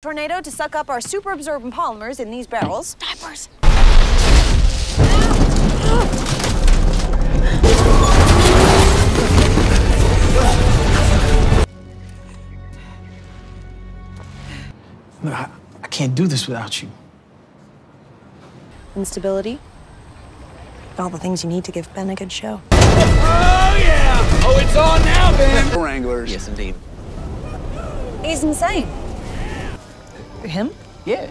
Tornado to suck up our super absorbent polymers in these barrels. Diapers! Look, I can't do this without you. Instability. All the things you need to give Ben a good show. Oh, yeah! Oh, it's on now, Ben! Wranglers. Yes, indeed. He's insane. Him? Yeah.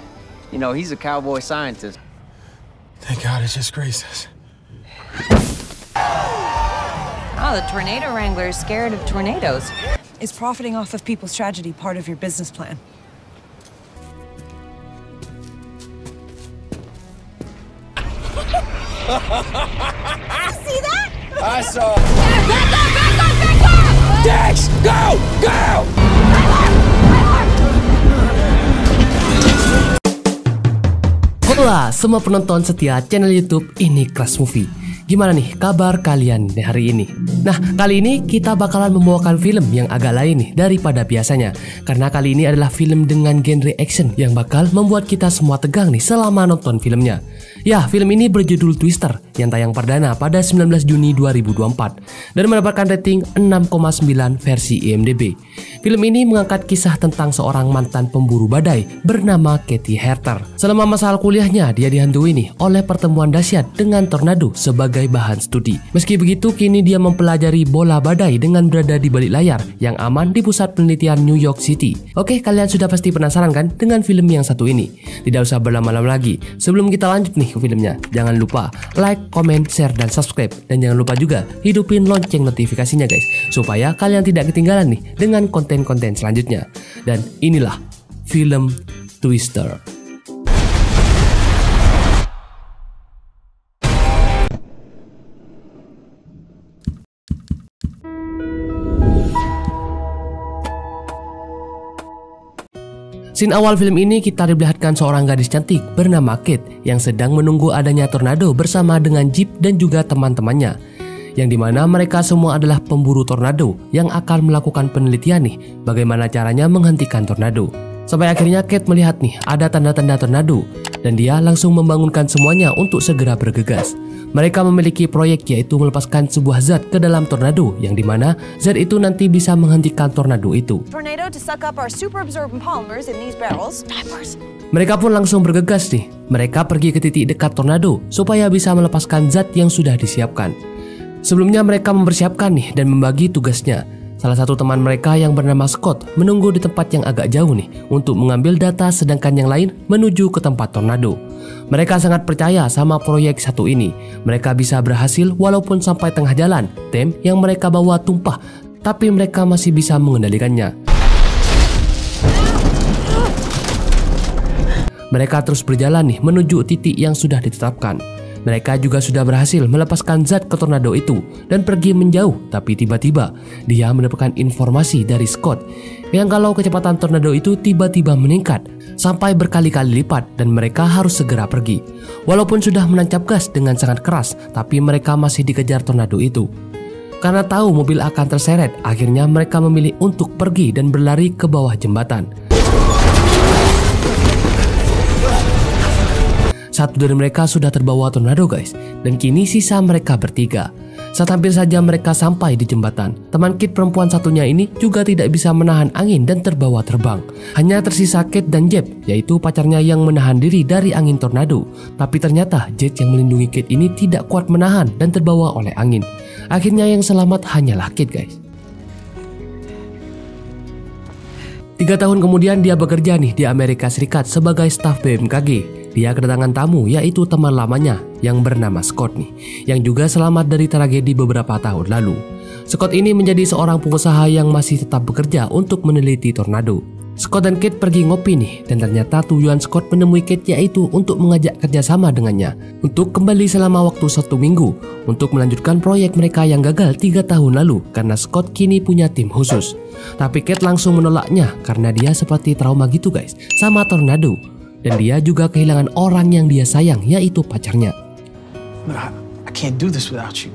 You know, he's a cowboy scientist. Thank God it's just graces. Oh, the tornado wrangler is scared of tornadoes. Is profiting off of people's tragedy part of your business plan? See that? I saw. Back up! Dex, go! Go! Hola semua penonton setia channel YouTube Ini Crush Movie. Gimana nih kabar kalian hari ini? Nah, kali ini kita bakalan membawakan film yang agak lain nih daripada biasanya. Karena kali ini adalah film dengan genre action yang bakal membuat kita semua tegang nih selama nonton filmnya. Ya, film ini berjudul Twister yang tayang perdana pada 19 Juni 2024 dan mendapatkan rating 6,9 versi IMDb. Film ini mengangkat kisah tentang seorang mantan pemburu badai bernama Katie Herter. Selama masa kuliahnya, dia dihantui nih oleh pertemuan dahsyat dengan tornado sebagai bahan studi. Meski begitu, kini dia mempelajari bola badai dengan berada di balik layar yang aman di pusat penelitian New York City. Oke, kalian sudah pasti penasaran kan dengan film yang satu ini? Tidak usah berlama-lama lagi. Sebelum kita lanjut nih ke filmnya, jangan lupa like, comment, share, dan subscribe. Dan jangan lupa juga hidupin lonceng notifikasinya guys, supaya kalian tidak ketinggalan nih dengan konten-konten selanjutnya. Dan inilah film Twister. Scene awal film ini kita diperlihatkan seorang gadis cantik bernama Kate yang sedang menunggu adanya tornado bersama dengan Jeep dan juga teman-temannya, yang dimana mereka semua adalah pemburu tornado yang akan melakukan penelitian nih bagaimana caranya menghentikan tornado. Sampai akhirnya Kate melihat nih ada tanda-tanda tornado dan dia langsung membangunkan semuanya untuk segera bergegas. Mereka memiliki proyek yaitu melepaskan sebuah zat ke dalam tornado yang dimana zat itu nanti bisa menghentikan tornado itu. Tornado to suck up our super absorbent polymers in these barrels. Diapers. Mereka pun langsung bergegas nih. Mereka pergi ke titik dekat tornado supaya bisa melepaskan zat yang sudah disiapkan. Sebelumnya mereka mempersiapkan nih dan membagi tugasnya. Salah satu teman mereka yang bernama Scott menunggu di tempat yang agak jauh nih untuk mengambil data, sedangkan yang lain menuju ke tempat tornado. Mereka sangat percaya sama proyek satu ini. Mereka bisa berhasil walaupun sampai tengah jalan tem yang mereka bawa tumpah, tapi mereka masih bisa mengendalikannya. Mereka terus berjalan nih menuju titik yang sudah ditetapkan. Mereka juga sudah berhasil melepaskan zat ke tornado itu dan pergi menjauh, tapi tiba-tiba dia mendapatkan informasi dari Scott yang kalau kecepatan tornado itu tiba-tiba meningkat sampai berkali-kali lipat dan mereka harus segera pergi. Walaupun sudah menancap gas dengan sangat keras, tapi mereka masih dikejar tornado itu. Karena tahu mobil akan terseret, akhirnya mereka memilih untuk pergi dan berlari ke bawah jembatan. Satu dari mereka sudah terbawa tornado guys, dan kini sisa mereka bertiga. Saat hampir saja mereka sampai di jembatan, teman Kate perempuan satunya ini juga tidak bisa menahan angin dan terbawa terbang. Hanya tersisa Kate dan Jeb, yaitu pacarnya yang menahan diri dari angin tornado. Tapi ternyata Jet yang melindungi Kate ini tidak kuat menahan dan terbawa oleh angin. Akhirnya yang selamat hanyalah Kate guys. 3 tahun kemudian dia bekerja nih di Amerika Serikat sebagai staf BMKG. Dia kedatangan tamu yaitu teman lamanya yang bernama Scott nih, yang juga selamat dari tragedi beberapa tahun lalu. Scott ini menjadi seorang pengusaha yang masih tetap bekerja untuk meneliti tornado. Scott dan Kate pergi ngopi nih, dan ternyata tujuan Scott menemui Kate yaitu untuk mengajak kerjasama dengannya untuk kembali selama waktu 1 minggu untuk melanjutkan proyek mereka yang gagal 3 tahun lalu karena Scott kini punya tim khusus. Tapi Kate langsung menolaknya karena dia seperti trauma gitu guys sama tornado. Dan dia juga kehilangan orang yang dia sayang, yaitu pacarnya. I can't do this without you.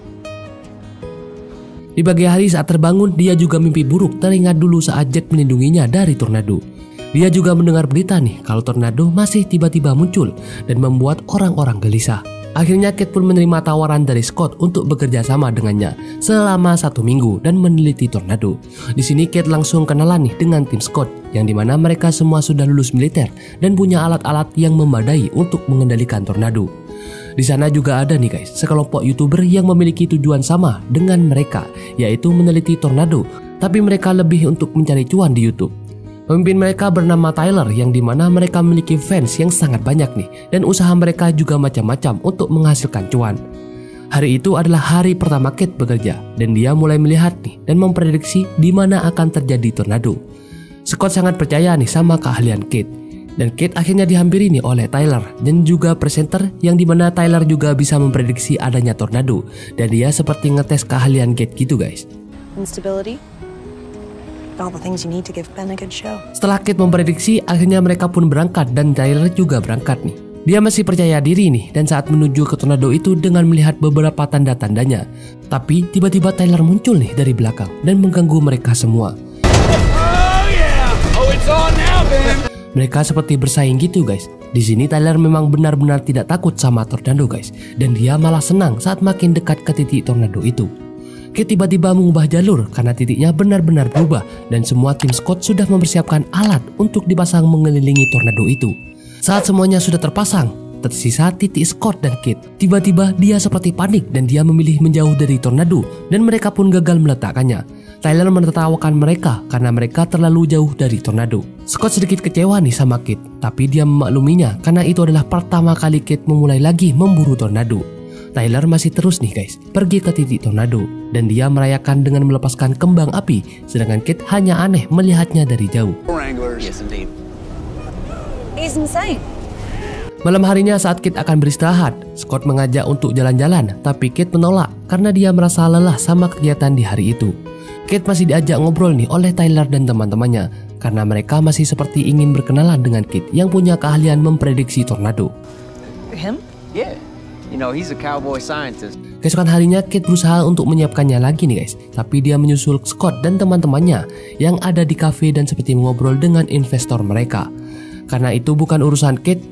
Di pagi hari saat terbangun, dia juga mimpi buruk teringat dulu saat Jet melindunginya dari tornado. Dia juga mendengar berita nih kalau tornado masih tiba-tiba muncul dan membuat orang-orang gelisah. Akhirnya Kate pun menerima tawaran dari Scott untuk bekerja sama dengannya selama 1 minggu dan meneliti tornado. Di sini Kate langsung kenalan nih dengan tim Scott, yang dimana mereka semua sudah lulus militer dan punya alat-alat yang memadai untuk mengendalikan tornado. Di sana juga ada nih guys, sekelompok YouTuber yang memiliki tujuan sama dengan mereka, yaitu meneliti tornado, tapi mereka lebih untuk mencari cuan di YouTube. Pemimpin mereka bernama Tyler, yang dimana mereka memiliki fans yang sangat banyak nih, dan usaha mereka juga macam-macam untuk menghasilkan cuan. Hari itu adalah hari pertama Kate bekerja, dan dia mulai melihat nih dan memprediksi di mana akan terjadi tornado. Scott sangat percaya nih sama keahlian Kate, dan Kate akhirnya dihampiri nih oleh Tyler dan juga presenter, yang dimana Tyler juga bisa memprediksi adanya tornado, dan dia seperti ngetes keahlian Kate gitu guys. Instability. All the things you need to give Ben a good show. Setelah Kate memprediksi, akhirnya mereka pun berangkat dan Tyler juga berangkat nih. Dia masih percaya diri nih dan saat menuju ke tornado itu dengan melihat beberapa tanda-tandanya. Tapi tiba-tiba Tyler muncul nih dari belakang dan mengganggu mereka semua. Oh yeah! Oh, it's on now, Ben! Mereka seperti bersaing gitu guys. Di sini Tyler memang benar-benar tidak takut sama tornado guys, dan dia malah senang saat makin dekat ke titik tornado itu. Kate tiba-tiba mengubah jalur karena titiknya benar-benar berubah, dan semua tim Scott sudah mempersiapkan alat untuk dipasang mengelilingi tornado itu. Saat semuanya sudah terpasang, tersisa titik Scott dan Kate. Tiba-tiba dia seperti panik dan dia memilih menjauh dari tornado, dan mereka pun gagal meletakkannya. Tyler menertawakan mereka karena mereka terlalu jauh dari tornado. Scott sedikit kecewa nih sama Kate, tapi dia memakluminya karena itu adalah pertama kali Kate memulai lagi memburu tornado. Tyler masih terus nih guys pergi ke titik tornado, dan dia merayakan dengan melepaskan kembang api, sedangkan Kate hanya aneh melihatnya dari jauh. Wranglers. Yes, indeed. He's insane. Malam harinya saat Kate akan beristirahat, Scott mengajak untuk jalan-jalan, tapi Kate menolak karena dia merasa lelah sama kegiatan di hari itu. Kate masih diajak ngobrol nih oleh Tyler dan teman-temannya karena mereka masih seperti ingin berkenalan dengan Kate yang punya keahlian memprediksi tornado. Him? Yeah. You know, he's a cowboy scientist. Keesokan harinya Kate berusaha untuk menyiapkannya lagi nih guys, tapi dia menyusul Scott dan teman-temannya yang ada di kafe dan seperti mengobrol dengan investor mereka. Karena itu bukan urusan Kate,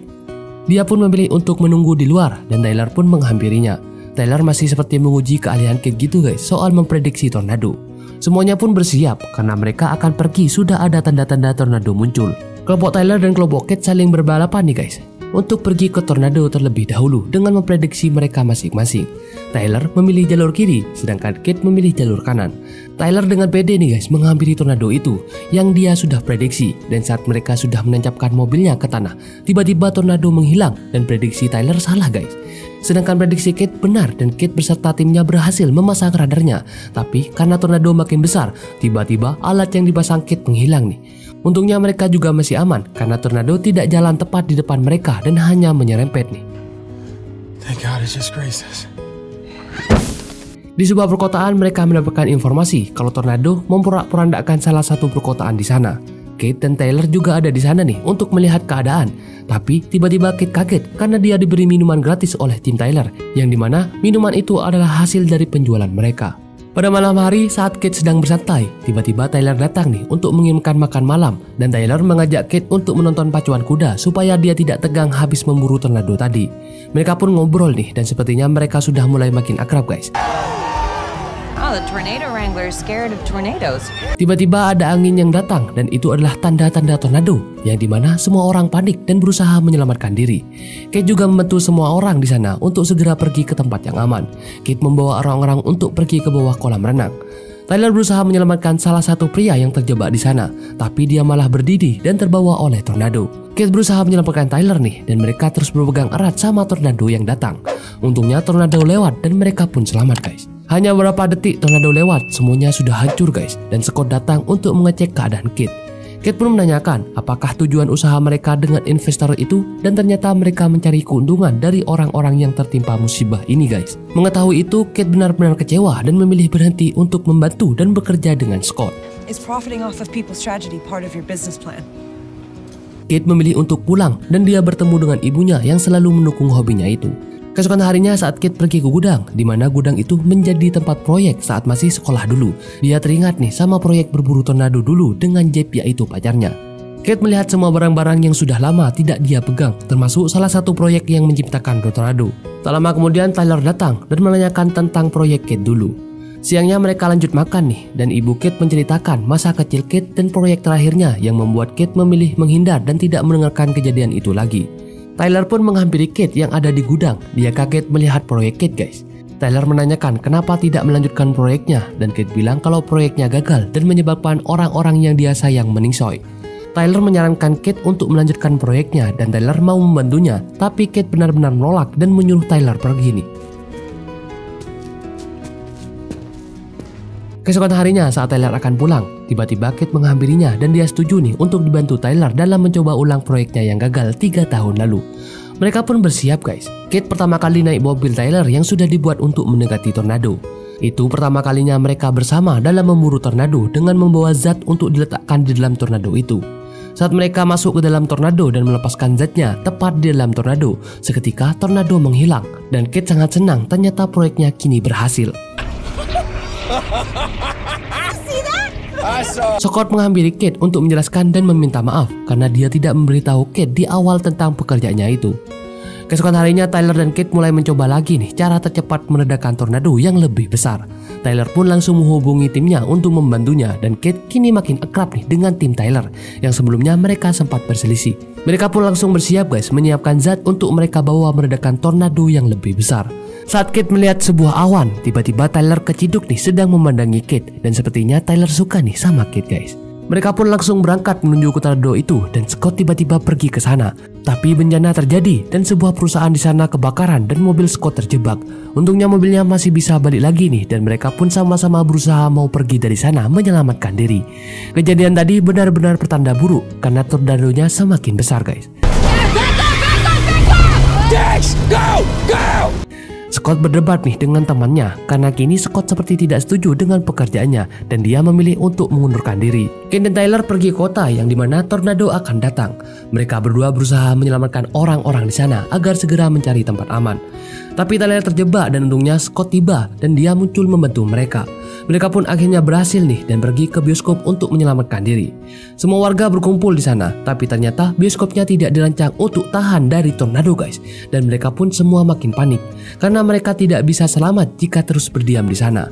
dia pun memilih untuk menunggu di luar dan Tyler pun menghampirinya. Tyler masih seperti menguji keahlian Kate gitu guys soal memprediksi tornado. Semuanya pun bersiap karena mereka akan pergi, sudah ada tanda-tanda tornado muncul. Kelompok Tyler dan kelompok Kate saling berbalapan nih guys untuk pergi ke tornado terlebih dahulu dengan memprediksi mereka masing-masing. Tyler memilih jalur kiri, sedangkan Kate memilih jalur kanan. Tyler dengan pede nih guys menghampiri tornado itu yang dia sudah prediksi, dan saat mereka sudah menancapkan mobilnya ke tanah, tiba-tiba tornado menghilang dan prediksi Tyler salah guys. Sedangkan prediksi Kate benar dan Kate beserta timnya berhasil memasang radarnya. Tapi karena tornado makin besar, tiba-tiba alat yang dipasang Kate menghilang nih. Untungnya mereka juga masih aman karena tornado tidak jalan tepat di depan mereka dan hanya menyerempet nih. Thank God it's just graces. Di sebuah perkotaan mereka mendapatkan informasi kalau tornado memporak-porandakan salah satu perkotaan di sana. Kate dan Tyler juga ada di sana nih untuk melihat keadaan. Tapi tiba-tiba Kate kaget karena dia diberi minuman gratis oleh tim Tyler, yang dimana minuman itu adalah hasil dari penjualan mereka. Pada malam hari saat Kate sedang bersantai, tiba-tiba Tyler datang nih untuk mengirimkan makan malam, dan Tyler mengajak Kate untuk menonton pacuan kuda supaya dia tidak tegang habis memburu tornado tadi. Mereka pun ngobrol nih dan sepertinya mereka sudah mulai makin akrab guys. Oh, the tornado wrangler is scared of tornadoes. Tiba-tiba ada angin yang datang dan itu adalah tanda-tanda tornado, yang dimana semua orang panik dan berusaha menyelamatkan diri. Kate juga membantu semua orang di sana untuk segera pergi ke tempat yang aman. Kate membawa orang-orang untuk pergi ke bawah kolam renang. Tyler berusaha menyelamatkan salah satu pria yang terjebak di sana, tapi dia malah berdiri dan terbawa oleh tornado. Kate berusaha menyelamatkan Tyler nih, dan mereka terus berpegang erat sama tornado yang datang. Untungnya tornado lewat dan mereka pun selamat guys. Hanya beberapa detik tornado lewat, semuanya sudah hancur guys, dan Scott datang untuk mengecek keadaan Kate. Kate pun menanyakan apakah tujuan usaha mereka dengan investor itu, dan ternyata mereka mencari keuntungan dari orang-orang yang tertimpa musibah ini guys. Mengetahui itu, Kate benar-benar kecewa dan memilih berhenti untuk membantu dan bekerja dengan Scott. Is profiting off of people's tragedy part of your business plan? Kate memilih untuk pulang dan dia bertemu dengan ibunya yang selalu mendukung hobinya itu. Keesokan harinya saat Kate pergi ke gudang, di mana gudang itu menjadi tempat proyek saat masih sekolah dulu. Dia teringat nih sama proyek berburu tornado dulu dengan Jeff, yaitu pacarnya. Kate melihat semua barang-barang yang sudah lama tidak dia pegang, termasuk salah satu proyek yang menciptakan tornado. Tak lama kemudian Tyler datang dan menanyakan tentang proyek Kate dulu. Siangnya mereka lanjut makan nih, dan ibu Kate menceritakan masa kecil Kate dan proyek terakhirnya yang membuat Kate memilih menghindar dan tidak mendengarkan kejadian itu lagi. Tyler pun menghampiri Kate yang ada di gudang. Dia kaget melihat proyek Kate, guys. Tyler menanyakan kenapa tidak melanjutkan proyeknya, dan Kate bilang kalau proyeknya gagal dan menyebabkan orang-orang yang dia sayang meningsoy. Tyler menyarankan Kate untuk melanjutkan proyeknya dan Tyler mau membantunya, tapi Kate benar-benar menolak dan menyuruh Tyler pergi nih. Keesokan harinya saat Tyler akan pulang, tiba-tiba Kate menghampirinya dan dia setuju nih untuk dibantu Tyler dalam mencoba ulang proyeknya yang gagal 3 tahun lalu. Mereka pun bersiap, guys. Kate pertama kali naik mobil Tyler yang sudah dibuat untuk mendekati tornado. Itu pertama kalinya mereka bersama dalam memburu tornado dengan membawa zat untuk diletakkan di dalam tornado itu. Saat mereka masuk ke dalam tornado dan melepaskan zatnya tepat di dalam tornado, seketika tornado menghilang dan Kate sangat senang ternyata proyeknya kini berhasil. Scott menghampiri Kate untuk menjelaskan dan meminta maaf karena dia tidak memberitahu Kate di awal tentang pekerjaannya itu. Keesokan harinya Tyler dan Kate mulai mencoba lagi nih cara tercepat meredakan tornado yang lebih besar. Tyler pun langsung menghubungi timnya untuk membantunya dan Kate kini makin akrab nih dengan tim Tyler yang sebelumnya mereka sempat berselisih. Mereka pun langsung bersiap, guys, menyiapkan zat untuk mereka bawa meredakan tornado yang lebih besar. Saat Kate melihat sebuah awan, tiba-tiba Tyler keciduk nih sedang memandangi Kate dan sepertinya Tyler suka nih sama Kate, guys. Mereka pun langsung berangkat menuju ke tornado itu dan Scott tiba-tiba pergi ke sana. Tapi bencana terjadi dan sebuah perusahaan di sana kebakaran dan mobil Scott terjebak. Untungnya mobilnya masih bisa balik lagi nih dan mereka pun sama-sama berusaha mau pergi dari sana menyelamatkan diri. Kejadian tadi benar-benar pertanda buruk karena tornadonya semakin besar, guys. Dex, go! Go! Scott berdebat nih dengan temannya karena kini Scott seperti tidak setuju dengan pekerjaannya dan dia memilih untuk mengundurkan diri. Kate dan Tyler pergi ke kota yang dimana tornado akan datang. Mereka berdua berusaha menyelamatkan orang-orang di sana agar segera mencari tempat aman. Tapi Tyler terjebak dan untungnya Scott tiba dan dia muncul membantu mereka. Mereka pun akhirnya berhasil nih dan pergi ke bioskop untuk menyelamatkan diri. Semua warga berkumpul di sana, tapi ternyata bioskopnya tidak dirancang untuk tahan dari tornado, guys. Dan mereka pun semua makin panik karena mereka tidak bisa selamat jika terus berdiam di sana.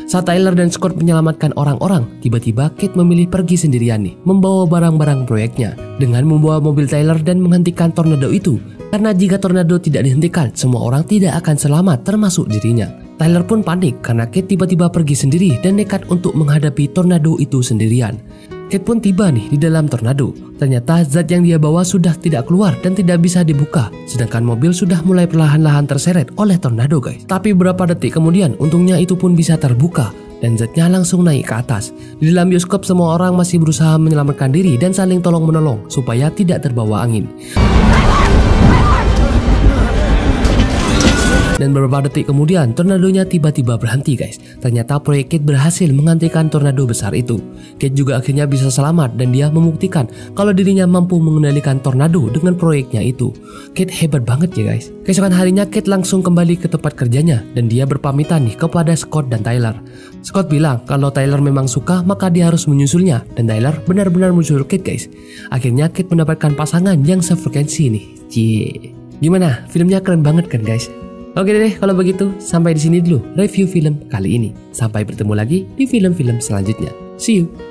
Saat Tyler dan Scott menyelamatkan orang-orang, tiba-tiba Kate memilih pergi sendirian nih, membawa barang-barang proyeknya dengan membawa mobil Tyler dan menghentikan tornado itu. Karena jika tornado tidak dihentikan, semua orang tidak akan selamat termasuk dirinya. Tyler pun panik karena Kate tiba-tiba pergi sendiri dan nekat untuk menghadapi tornado itu sendirian. Kate pun tiba nih di dalam tornado. Ternyata zat yang dia bawa sudah tidak keluar dan tidak bisa dibuka. Sedangkan mobil sudah mulai perlahan-lahan terseret oleh tornado, guys. Tapi beberapa detik kemudian untungnya itu pun bisa terbuka dan zatnya langsung naik ke atas. Di dalam bioskop semua orang masih berusaha menyelamatkan diri dan saling tolong-menolong supaya tidak terbawa angin. Dan beberapa detik kemudian tornadonya tiba-tiba berhenti, guys. Ternyata proyek Kate berhasil menghentikan tornado besar itu. Kate juga akhirnya bisa selamat dan dia membuktikan kalau dirinya mampu mengendalikan tornado dengan proyeknya itu. Kate hebat banget ya, guys. Keesokan harinya Kate langsung kembali ke tempat kerjanya dan dia berpamitan nih kepada Scott dan Tyler. Scott bilang kalau Tyler memang suka maka dia harus menyusulnya dan Tyler benar-benar menyusul Kate, guys. Akhirnya Kate mendapatkan pasangan yang sefrekuensi nih. Cie. Gimana? Filmnya keren banget kan, guys? Oke deh, kalau begitu sampai di sini dulu review film kali ini. Sampai bertemu lagi di film-film selanjutnya. See you.